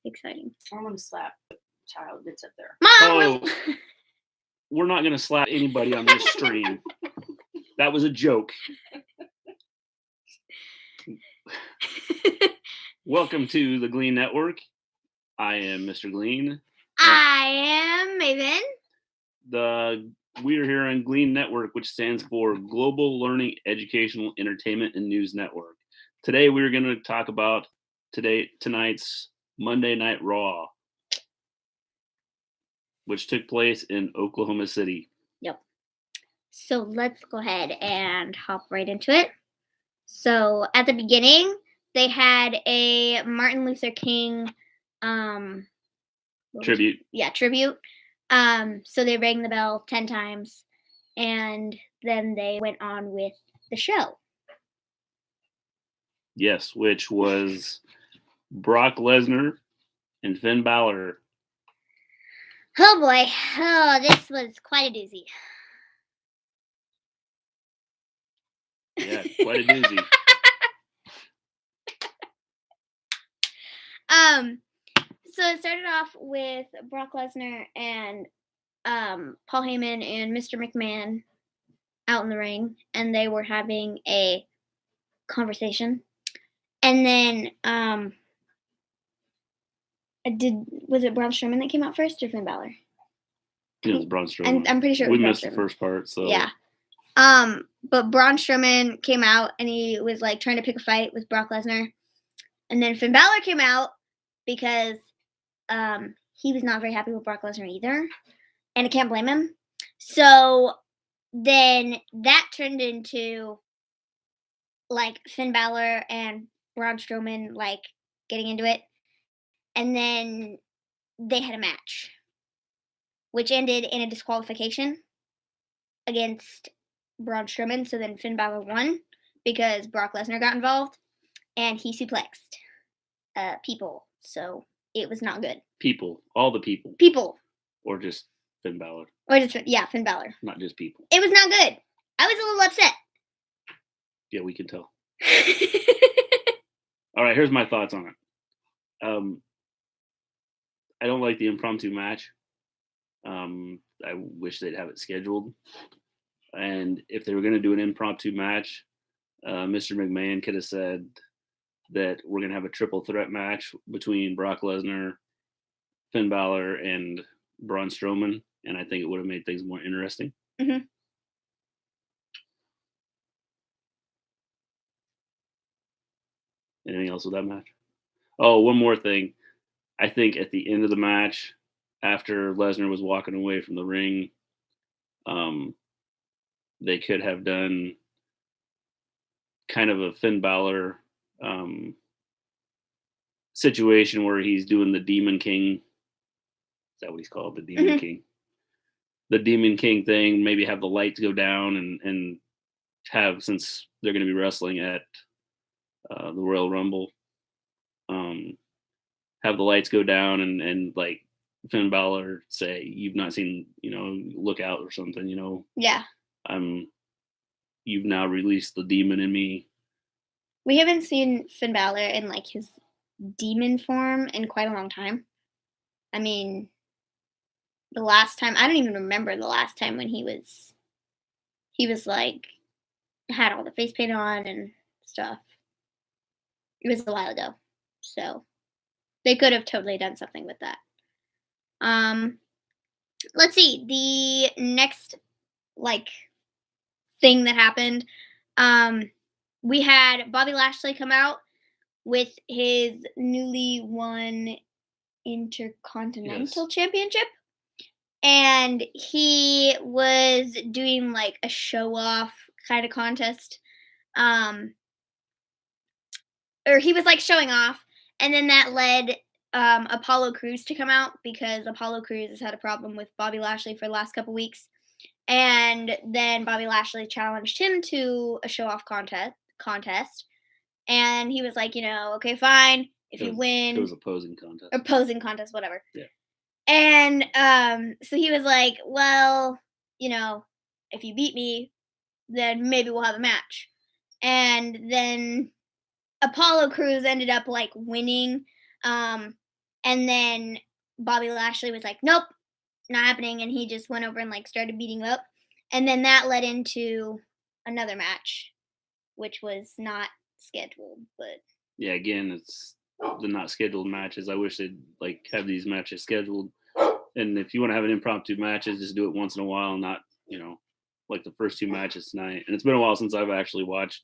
exciting. I'm going to slap the child that's up there. Mom! We're not going to slap anybody on this stream. That was a joke. Welcome to the GLEEN Network. I am Mister Gleen. I am Maven. We are here on GLEEN Network, which stands for Global Learning Educational Entertainment and News Network. Today we're going to talk about tonight's Monday Night Raw, which took place in Oklahoma City. Yep. So let's go ahead and hop right into it. So at the beginning, they had a Martin Luther King tribute. Tribute. So they rang the bell 10 times, and then they went on with the show. Yes, which was Brock Lesnar and Finn Balor. Oh boy. Oh, this was quite a doozy. Yeah, quite a doozy. So it started off with Brock Lesnar and Paul Heyman and Mr. McMahon out in the ring, and they were having a conversation. And then was it Braun Strowman that came out first or Finn Balor? It was Braun Strowman. I'm pretty sure we missed the first part, so yeah. But Braun Strowman came out and he was like trying to pick a fight with Brock Lesnar, and then Finn Balor came out because he was not very happy with Brock Lesnar either, and I can't blame him. So then that turned into like Finn Balor and Braun Strowman like getting into it, and then they had a match, which ended in a disqualification against Braun Strowman. So then Finn Balor won because Brock Lesnar got involved, and he suplexed people. So it was not good. People. All the people. People. Or just Finn Balor. Or just, yeah, Finn Balor. Not just people. It was not good. I was a little upset. Yeah, we can tell. All right, here's my thoughts on it. I don't like the impromptu match. I wish they'd have it scheduled. And if they were going to do an impromptu match, Mr. McMahon could have said that we're going to have a triple threat match between Brock Lesnar, Finn Balor, and Braun Strowman, and I think it would have made things more interesting. Mm-hmm. Anything else with that match? Oh, one more thing. I think at the end of the match, after Lesnar was walking away from the ring, they could have done kind of a Finn Balor situation where he's doing the Demon King. Is that what he's called? The Demon Mm-hmm. King. The Demon King thing. Maybe have the lights go down and have, since they're going to be wrestling at the Royal Rumble, have the lights go down and like Finn Balor say, "You've not seen, look out," or something, Yeah. You've now released the demon in me. We haven't seen Finn Balor in like his demon form in quite a long time. I mean, the last time, I don't even remember the last time when he was like, had all the face paint on and stuff. It was a while ago. So they could have totally done something with that. Let's see. The next like thing that happened, we had Bobby Lashley come out with his newly won Intercontinental Championship, and he was doing like a show off kind of contest, or he was like showing off, and then that led Apollo Crews to come out because Apollo Crews has had a problem with Bobby Lashley for the last couple weeks. And then Bobby Lashley challenged him to a show-off contest. And he was like, okay, fine. If you win. It was opposing contest. Opposing contest, whatever. Yeah. And so he was like, well, if you beat me, then maybe we'll have a match. And then Apollo Crews ended up like winning. And And then Bobby Lashley was like, nope, not happening. And he just went over and like started beating him up. And then that led into another match, which was not scheduled. But yeah, again, it's the not scheduled matches. I wish they'd like have these matches scheduled. And if you want to have an impromptu matches, just do it once in a while, not, like the first 2 matches tonight. And it's been a while since I've actually watched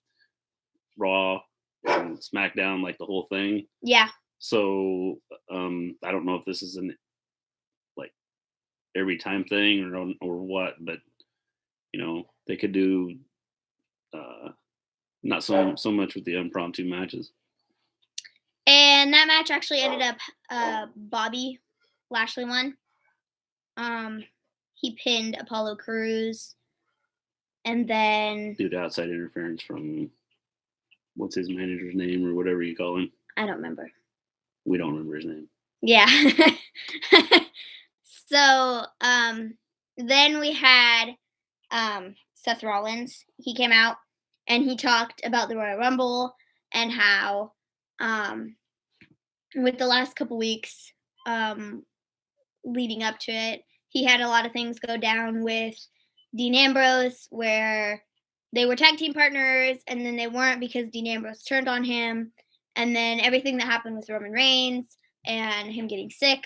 Raw and SmackDown, like the whole thing. yeah. So I don't know if this is an like every time thing or what, but they could do not so much with the impromptu matches. And that match actually ended up Bobby Lashley won. He pinned Apollo Crews. And then due to outside interference from what's his manager's name or whatever you call him. I don't remember. We don't remember his name. Yeah. So then we had Seth Rollins. He came out and he talked about the Royal Rumble and how with the last couple weeks leading up to it, he had a lot of things go down with Dean Ambrose where they were tag team partners and then they weren't because Dean Ambrose turned on him, and then everything that happened with Roman Reigns and him getting sick.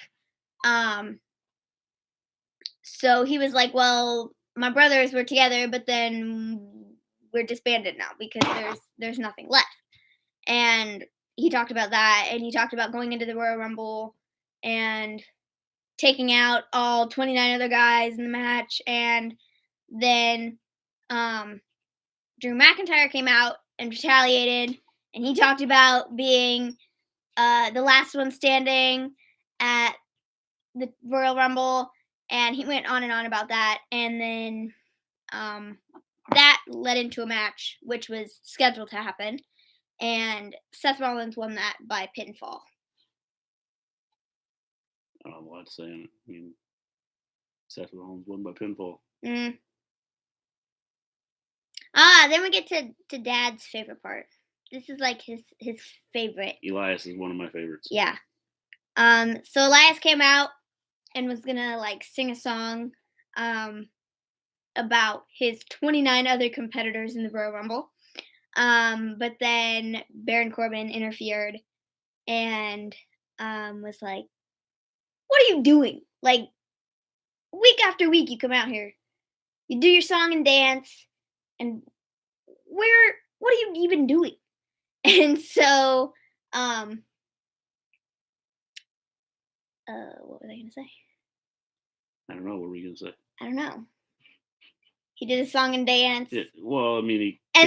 So he was like, well, my brothers were together, but then we're disbanded now because there's nothing left. And he talked about that, and he talked about going into the Royal Rumble and taking out all 29 other guys in the match. And then Drew McIntyre came out and retaliated, and he talked about being the last one standing at the Royal Rumble, and he went on and on about that. And then that led into a match which was scheduled to happen, and Seth Rollins won that by pinfall. I don't know what to say. I mean, Seth Rollins won by pinfall. Then we get to Dad's favorite part. This is like his favorite. Elias is one of my favorites. Yeah. So Elias came out and was gonna like sing a song about his 29 other competitors in the Royal Rumble. But then Baron Corbin interfered and was like, what are you doing? Like, week after week you come out here, you do your song and dance, and what are you even doing? And so what was I gonna say? I don't know. What were you gonna say? I don't know. He did a song and dance. Yeah, well, I mean, I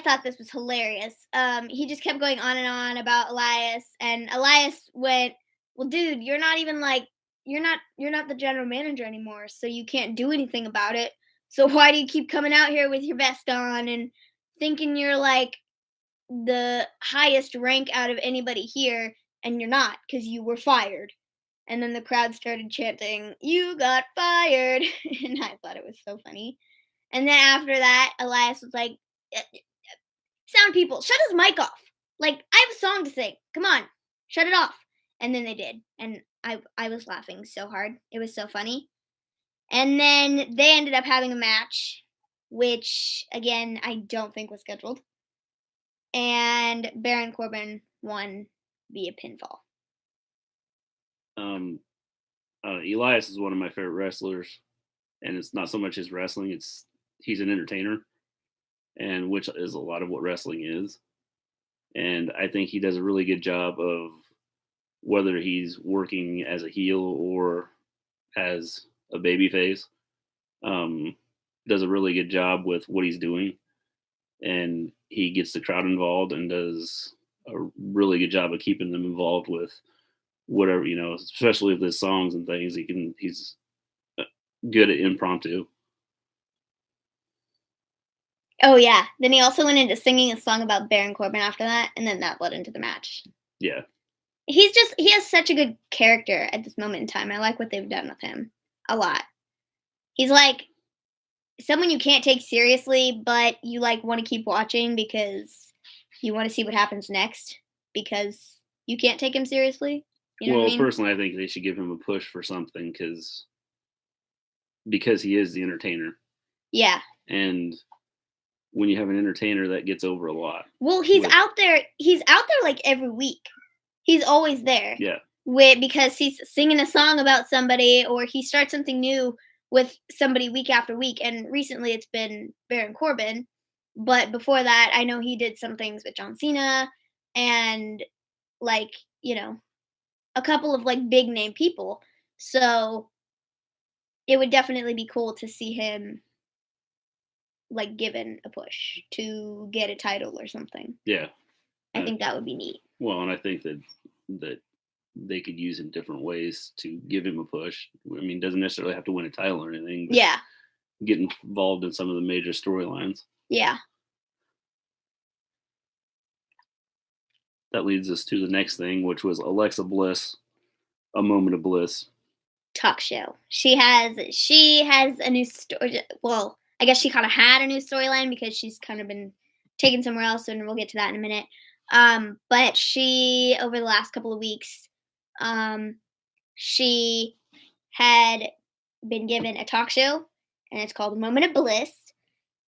thought this was hilarious. He just kept going on and on about Elias, and Elias went, well, dude, you're not even like, you're not the general manager anymore, so you can't do anything about it. So why do you keep coming out here with your vest on and thinking you're like the highest rank out of anybody here, and you're not, because you were fired. And then the crowd started chanting, you got fired. And I thought it was so funny. And then after that, Elias was like, sound people, shut his mic off. Like, I have a song to sing. Come on, shut it off. And then they did. And I was laughing so hard. It was so funny. And then they ended up having a match, which, again, I don't think was scheduled. And Baron Corbin won via pinfall. Elias is one of my favorite wrestlers, and it's not so much his wrestling, he's an entertainer, and which is a lot of what wrestling is. And I think he does a really good job of, whether he's working as a heel or as a babyface, does a really good job with what he's doing, and he gets the crowd involved and does a really good job of keeping them involved with whatever, especially with his songs and things. He's good at impromptu. Oh yeah. Then he also went into singing a song about Baron Corbin after that, and then that led into the match. Yeah. He has such a good character at this moment in time. I like what they've done with him a lot. He's like someone you can't take seriously, but you like want to keep watching because you want to see what happens next, because you can't take him seriously. You know Well, what I mean? personally, I think they should give him a push for something because he is the entertainer, Yeah. and when you have an entertainer, that gets over a lot. Well, he's with- out there. He's out there like every week. He's always there. Yeah, Because he's singing a song about somebody, or he starts something new with somebody week after week. And recently, it's been Baron Corbin. But before that, I know he did some things with John Cena, and like a couple of like big name people. So it would definitely be cool to see him like given a push to get a title or something. yeah. I think that would be neat. Well, and I think that they could use in different ways to give him a push. I mean, doesn't necessarily have to win a title or anything. But Yeah. get involved in some of the major storylines. Yeah. That leads us to the next thing, which was Alexa Bliss, A Moment of Bliss. Talk show. She has a new story. Well, I guess she kind of had a new storyline because she's kind of been taken somewhere else, and we'll get to that in a minute. But she, over the last couple of weeks, she had been given a talk show, and it's called A Moment of Bliss.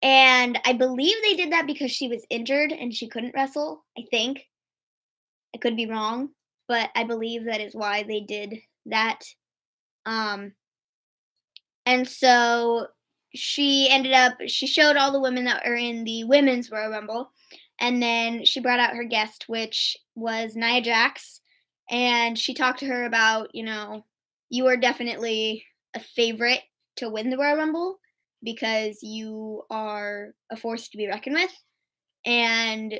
And I believe they did that because she was injured and she couldn't wrestle. I think. I could be wrong, but I believe that is why they did that. And so she showed all the women that are in the women's Royal Rumble, and then she brought out her guest, which was Nia Jax, and she talked to her about, you are definitely a favorite to win the Royal Rumble because you are a force to be reckoned with, and,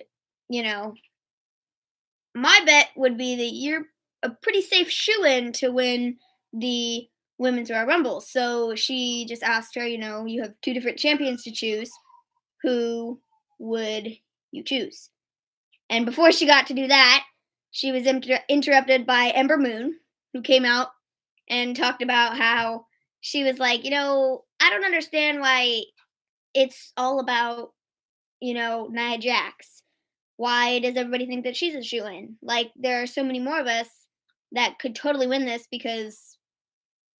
my bet would be that you're a pretty safe shoo-in to win the Women's Royal Rumble. So she just asked her, you have two different champions to choose. Who would you choose? And before she got to do that, she was interrupted by Ember Moon, who came out and talked about how she was like, I don't understand why it's all about, Nia Jax. Why does everybody think that she's a shoo-in? Like, there are so many more of us that could totally win this because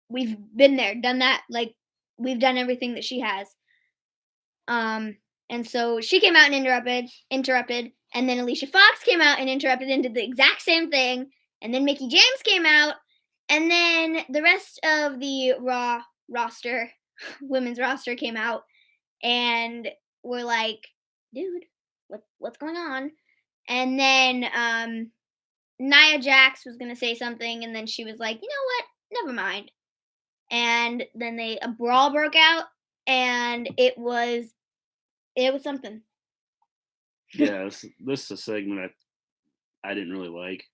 we've been there, done that. Like, we've done everything that she has. And so she came out and interrupted, and then Alicia Fox came out and interrupted and did the exact same thing. And then Mickie James came out, and then the rest of the Raw roster, women's roster, came out and were like, dude, what's going on? And then Nia Jax was gonna say something, and then she was like, you know what? Never mind. And then a brawl broke out, and it was something. Yeah, this is a segment I didn't really like.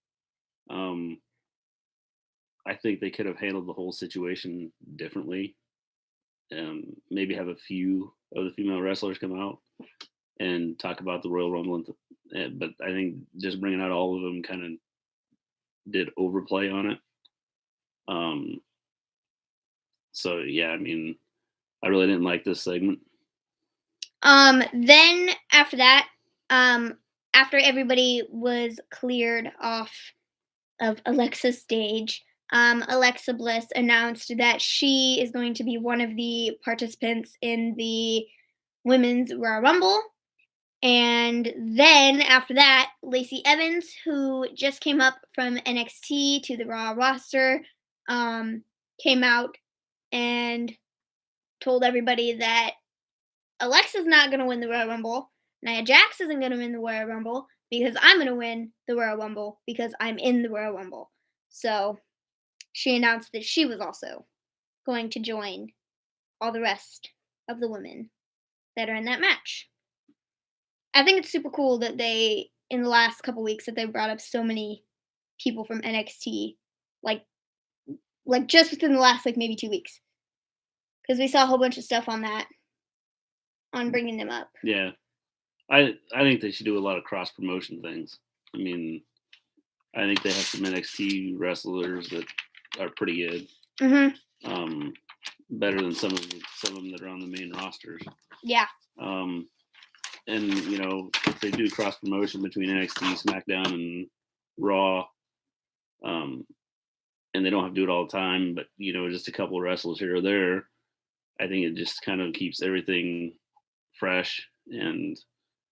I think they could have handled the whole situation differently. Maybe have a few of the female wrestlers come out and talk about the Royal Rumble, but I think just bringing out all of them kind of did overplay on it. So yeah, I mean, I really didn't like this segment. Then after that, after everybody was cleared off of Alexa's stage, Alexa Bliss announced that she is going to be one of the participants in the Women's Royal Rumble. And then after that, Lacey Evans, who just came up from NXT to the Raw roster, came out and told everybody that Alexa's not going to win the Royal Rumble. Nia Jax isn't going to win the Royal Rumble because I'm going to win the Royal Rumble because I'm in the Royal Rumble. So she announced that she was also going to join all the rest of the women that are in that match. I think it's super cool that they, in the last couple weeks, that they brought up so many people from NXT, like just within the last maybe 2 weeks, because we saw a whole bunch of stuff on that, on bringing them up. Yeah, I think they should do a lot of cross promotion things. I mean, I think they have some NXT wrestlers that are pretty good. Mm-hmm. Better than some of them that are on the main rosters. Yeah. And if they do cross promotion between NXT, SmackDown, and Raw, and they don't have to do it all the time, but just a couple of wrestlers here or there. I think it just kind of keeps everything fresh, and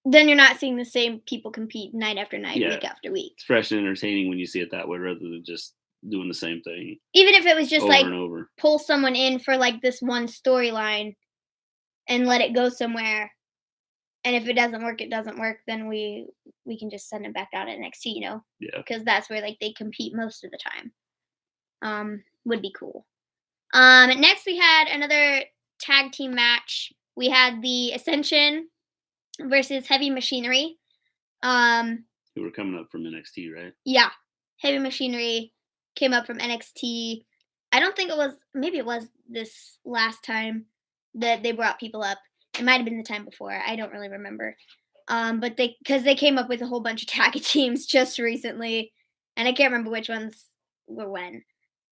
then you're not seeing the same people compete night after night, Yeah. week after week. it's fresh and entertaining when you see it that way rather than just doing the same thing Even if it was just over like and over. pull someone in for like this one storyline and let it go somewhere. And if it doesn't work, it doesn't work. Then we can just send them back out at NXT, Yeah. because that's where like they compete most of the time. Would be cool. Next we had another tag team match. We had the Ascension versus Heavy Machinery. Who were coming up from NXT, right? Yeah, Heavy Machinery came up from NXT. I don't think it was. Maybe it was this last time that they brought people up. It might have been the time before. I don't really remember. But because they came up with a whole bunch of tag teams just recently, and I can't remember which ones were when.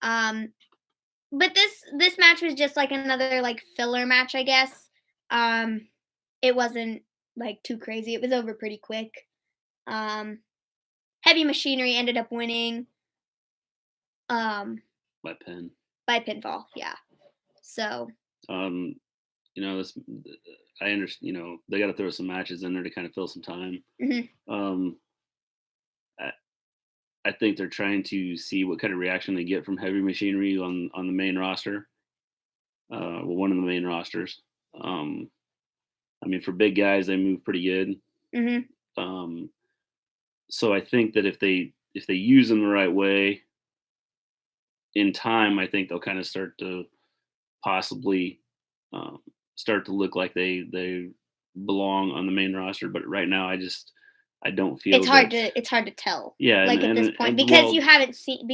But this match was just like another like filler match, I guess. It wasn't like too crazy. It was over pretty quick. Heavy Machinery ended up winning. By pin. By pinfall, yeah. So. This I understand. They got to throw some matches in there to kind of fill some time. Mm-hmm. I think they're trying to see what kind of reaction they get from Heavy Machinery on the main roster. One of the main rosters. For big guys, they move pretty good. Mm-hmm. So I think that if they use them the right way, in time, I think they'll kind of start to possibly start to look like they belong on the main roster. But right now, I don't feel it's hard to tell. Yeah, like at this point, because you haven't seen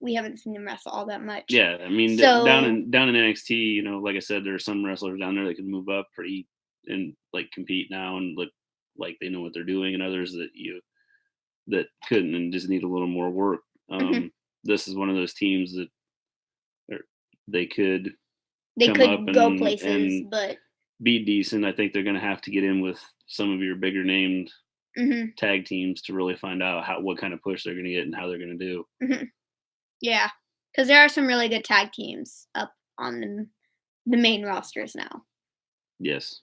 we haven't seen them wrestle all that much. Yeah, so, down in NXT, like I said, there are some wrestlers down there that can move up pretty and like compete now and look like they know what they're doing, and others that couldn't and just need a little more work. Mm-hmm. This is one of those teams that they could go places, but be decent. I think they're going to have to get in with some of your bigger named mm-hmm. tag teams to really find out what kind of push they're going to get and how they're going to do. Mm-hmm. Yeah, because there are some really good tag teams up on the main rosters now. Yes.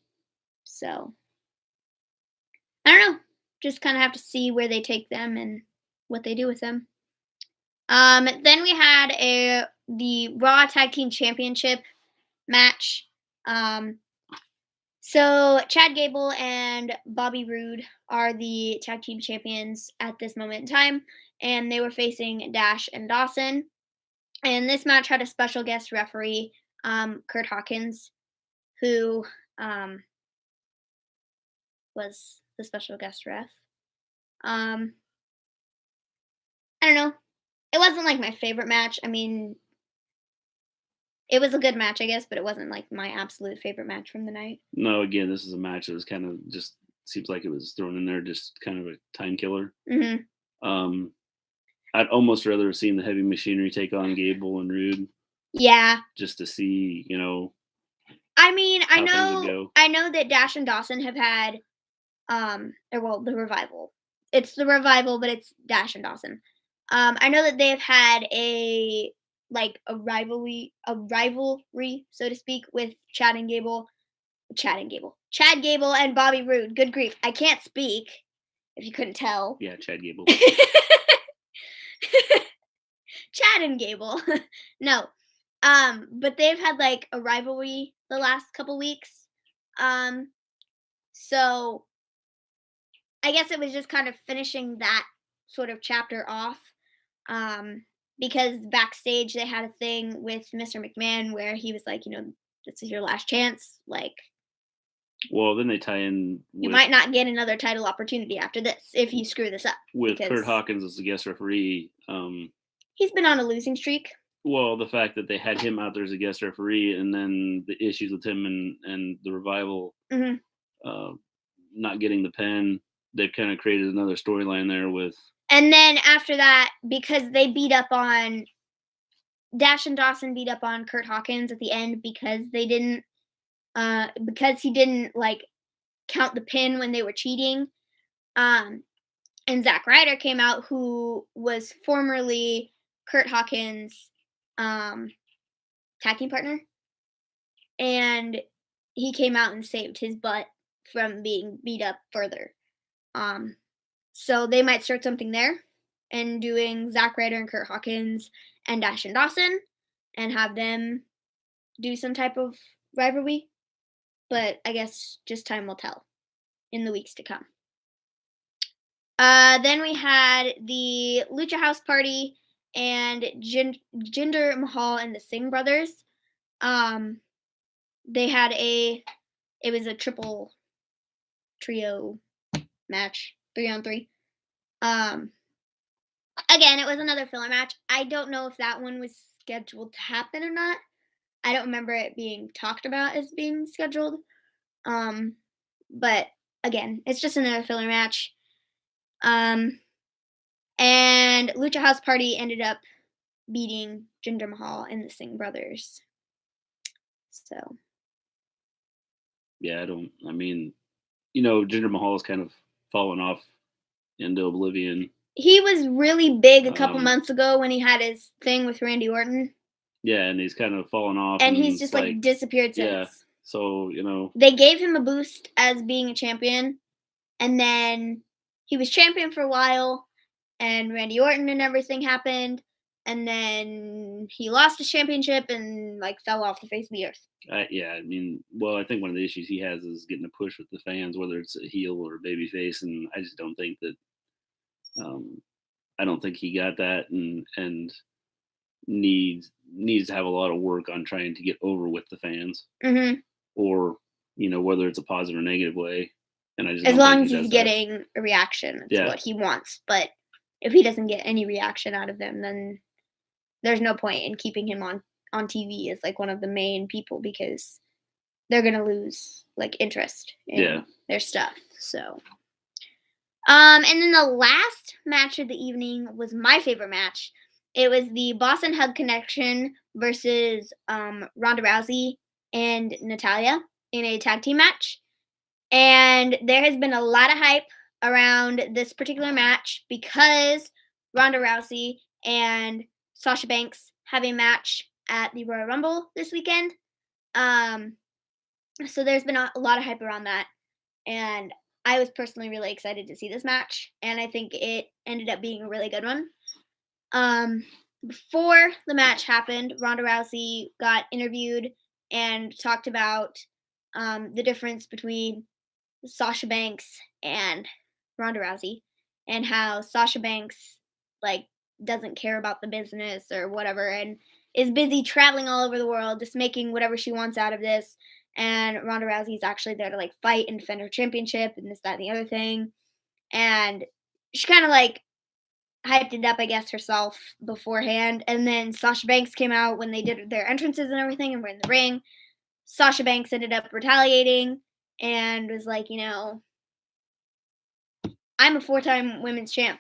So I don't know. Just kind of have to see where they take them and what they do with them. Then we had the Raw Tag Team Championship match. So Chad Gable and Bobby Roode are the tag team champions at this moment in time, and they were facing Dash and Dawson. And this match had a special guest referee, Kurt Hawkins, who was the special guest ref. I don't know. It wasn't like my favorite match. It was a good match, I guess, but it wasn't like my absolute favorite match from the night. No, again, this is a match that was kind of just seems like it was thrown in there, just kind of a time killer. Mm-hmm. I'd almost rather have seen the Heavy Machinery take on Gable and Roode. Yeah. Just to see, I know that Dash and Dawson have had, the Revival. It's the Revival, but it's Dash and Dawson. I know that they have had a rivalry, so to speak, with Chad Gable and Bobby Roode. Good grief, I can't speak. If you couldn't tell. Yeah, Chad Gable. Chad and Gable. No. But they've had like a rivalry the last couple weeks. So I guess it was just kind of finishing that sort of chapter off. Because backstage they had a thing with Mr. McMahon where he was like, this is your last chance. Like, well, then they tie in. You might not get another title opportunity after this if you screw this up. With Kurt Hawkins as the guest referee. He's been on a losing streak. Well, the fact that they had him out there as a guest referee, and then the issues with him and the Revival not getting the pen, they've kind of created another storyline there with. And then after that, because they Dash and Dawson beat up on Kurt Hawkins at the end because they didn't, because he didn't like count the pin when they were cheating. and Zack Ryder came out, who was formerly Kurt Hawkins' tag team partner, and he came out and saved his butt from being beat up further. So they might start something there and doing Zack Ryder and Kurt Hawkins and Dash and Dawson and have them do some type of rivalry. But I guess just time will tell in the weeks to come. Then we had the Lucha House Party and Jinder Mahal and the Singh brothers. They had it was a triple trio match, 3-on-3. Again, it was another filler match. I don't know if that one was scheduled to happen or not. I don't remember it being talked about as being scheduled. But again, it's just another filler match. And Lucha House Party ended up beating Jinder Mahal and the Singh brothers. So. Yeah, Jinder Mahal has kind of fallen off into oblivion. He was really big a couple months ago when he had his thing with Randy Orton. Yeah, and he's kind of fallen off. And he's just like disappeared since. Yeah, so, They gave him a boost as being a champion, and then he was champion for a while, and Randy Orton and everything happened, and then he lost his championship and like fell off the face of the earth. I think one of the issues he has is getting a push with the fans, whether it's a heel or a babyface, and I just don't think that. I don't think he got that, and needs to have a lot of work on trying to get over with the fans, or whether it's a positive or negative way. And I just as long as he's getting a reaction, that's what he wants. But if he doesn't get any reaction out of them, then there's no point in keeping him on TV as like one of the main people, because they're gonna lose like interest in their stuff. So. And then the last match of the evening was my favorite match. It was the Boss and Hug Connection versus Ronda Rousey and Natalya in a tag team match. And there has been a lot of hype around this particular match because Ronda Rousey and Sasha Banks have a match at the Royal Rumble this weekend. So there's been a lot of hype around that. And I was personally really excited to see this match, and I think it ended up being a really good one. Before the match happened, Ronda Rousey got interviewed and talked about the difference between Sasha Banks and Ronda Rousey, and how Sasha Banks doesn't care about the business or whatever, and is busy traveling all over the world, just making whatever she wants out of this. And Ronda Rousey's actually there to fight and defend her championship and this, that, and the other thing. And she kind of hyped it up, I guess, herself beforehand. And then Sasha Banks came out when they did their entrances and everything and were in the ring. Sasha Banks ended up retaliating and was like, I'm a 4-time women's champ.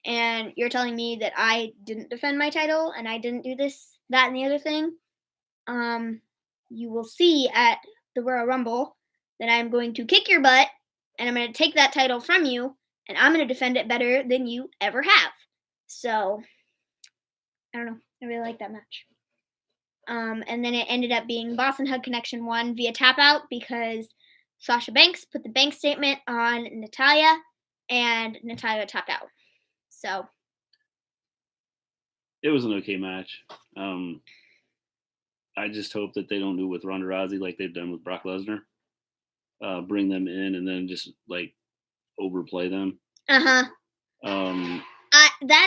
And you're telling me that I didn't defend my title and I didn't do this, that, and the other thing? You will see at the Royal Rumble that I'm going to kick your butt, and I'm going to take that title from you, and I'm going to defend it better than you ever have. So, I don't know. I really like that match. And then it ended up being Boss and Hug Connection won via tap out because Sasha Banks put the bank statement on Natalya, and Natalya tapped out. So. It was an okay match. I just hope that they don't do it with Ronda Rousey like they've done with Brock Lesnar. Bring them in and then just overplay them. That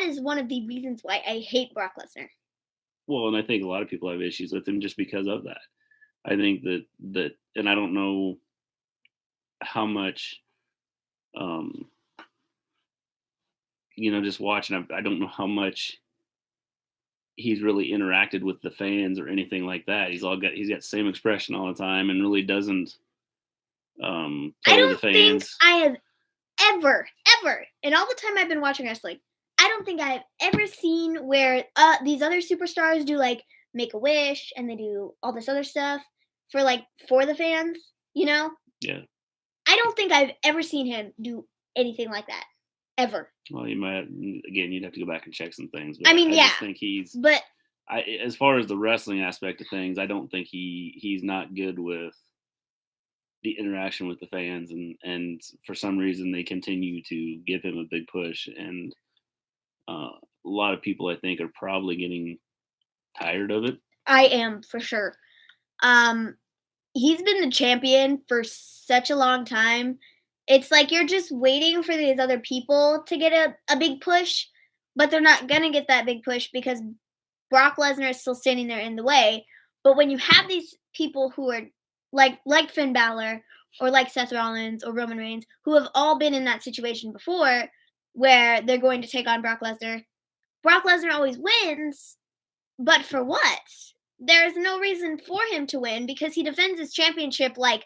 is one of the reasons why I hate Brock Lesnar. Well, and I think a lot of people have issues with him just because of that. I think that and I don't know how much, just watching, I don't know how much he's really interacted with the fans or anything like that. He's got the same expression all the time and really doesn't play with the fans. Think I have ever in all the time I've been watching wrestling, I don't think I have ever seen where these other superstars do Make-A-Wish and they do all this other stuff for the fans, Yeah. I don't think I've ever seen him do anything like that. ever. Well, you might again. You'd have to go back and check some things. But I mean, yeah, just think he's. but As far as the wrestling aspect of things, I don't think he's not good with the interaction with the fans, and for some reason they continue to give him a big push, and a lot of people I think are probably getting tired of it. I am for sure. He's been the champion for such a long time. It's like you're just waiting for these other people to get a big push, but they're not gonna get that big push because Brock Lesnar is still standing there in the way. But when you have these people who are like Finn Balor or like Seth Rollins or Roman Reigns, who have all been in that situation before where they're going to take on Brock Lesnar always wins, but for what? There's no reason for him to win because he defends his championship like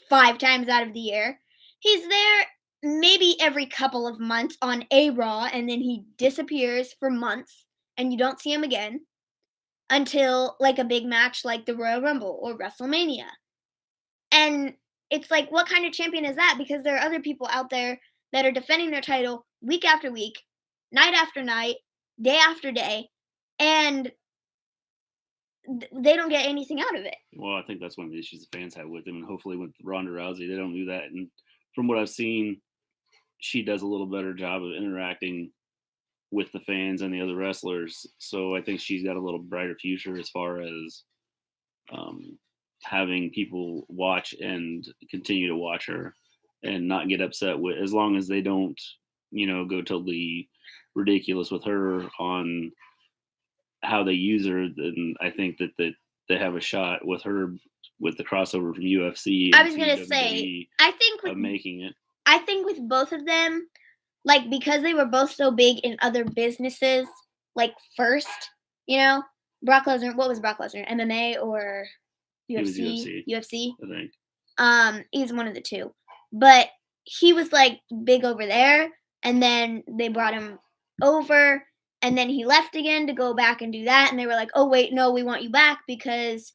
5 times out of the year. He's there maybe every couple of months on a Raw, and then he disappears for months, and you don't see him again until like a big match like the Royal Rumble or WrestleMania. And it's like, what kind of champion is that? Because there are other people out there that are defending their title week after week, night after night, day after day, and they don't get anything out of it. Well, I think that's one of the issues the fans have with him, and hopefully with Ronda Rousey, they don't do that. And from what I've seen, she does a little better job of interacting with the fans and the other wrestlers. So I think she's got a little brighter future as far as having people watch and continue to watch her and not get upset with, as long as they don't, go totally ridiculous with her on how they use her. Then I think that they have a shot with her with the crossover from UFC. I was gonna say, I think with making it. I think with both of them, like because they were both so big in other businesses, like first, Brock Lesnar. What was Brock Lesnar? MMA or UFC? UFC. I think. He's one of the two, but he was like big over there, and then they brought him over. And then he left again to go back and do that. And they were like, oh, wait, no, we want you back because,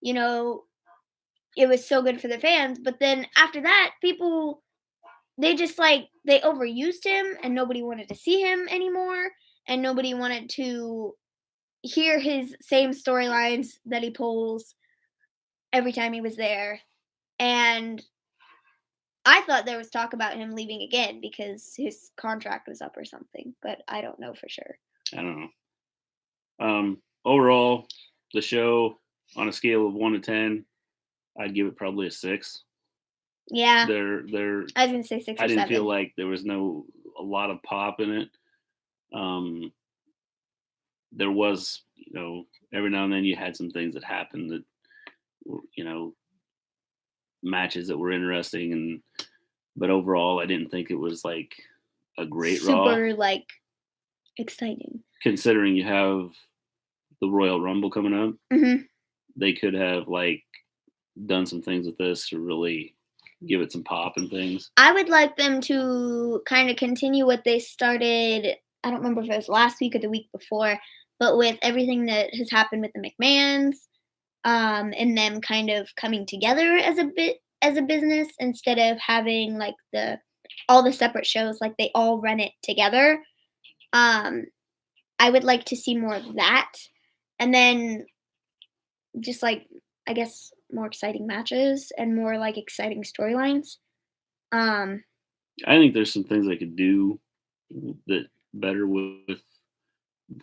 it was so good for the fans. But then after that, people, they just they overused him and nobody wanted to see him anymore. And nobody wanted to hear his same storylines that he pulls every time he was there. And I thought there was talk about him leaving again because his contract was up or something, but I don't know for sure. I don't know. Overall, the show on a scale of 1 to 10, I'd give it probably a 6. Yeah. They're. I was gonna say 6 or 7. I didn't feel like there was a lot of pop in it. There was, every now and then you had some things that happened that were, matches that were interesting, but overall I didn't think it was like a great Raw. Super exciting. Considering you have the Royal Rumble coming up, mm-hmm. They could have done some things with this to really give it some pop and things. I would like them to kind of continue what they started. I don't remember if it was last week or the week before, but with everything that has happened with the McMahons, and them kind of coming together as a business instead of having all the separate shows, they all run it together. I would like to see more of that, and then just I guess more exciting matches and more exciting storylines. I think there's some things I could do that better with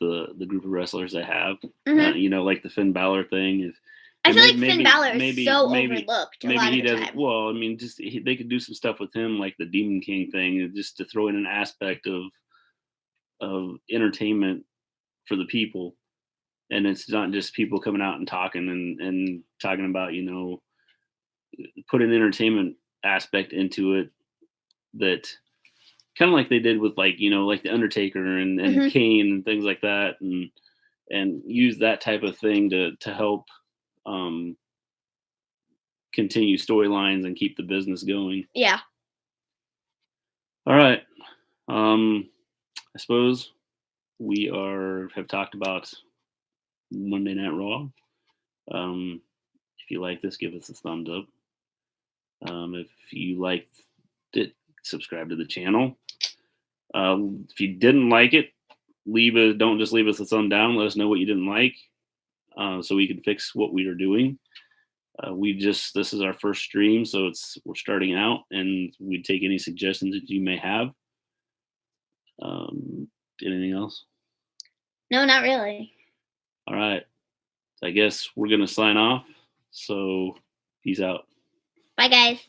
the group of wrestlers I have. Mm-hmm. Like the Finn Balor thing. I feel like Finn Balor is so overlooked a lot of the time. Well, I mean, they could do some stuff with him, like the Demon King thing, just to throw in an aspect of entertainment for the people. And it's not just people coming out and talking and talking about, put an entertainment aspect into it that kind of like they did with like the Undertaker and mm-hmm. Kane and things like that, and use that type of thing to help continue storylines and keep the business going. Yeah. All right. I suppose we have talked about Monday Night Raw. If you like this, give us a thumbs up. If you liked it, subscribe to the channel. If you didn't like it, don't just leave us a thumb down. Let us know what you didn't like, so we can fix what we are doing. This is our first stream, so we're starting out, and we'd take any suggestions that you may have. Anything else? No, not really. All right. I guess we're gonna sign off. So peace out. Bye, guys.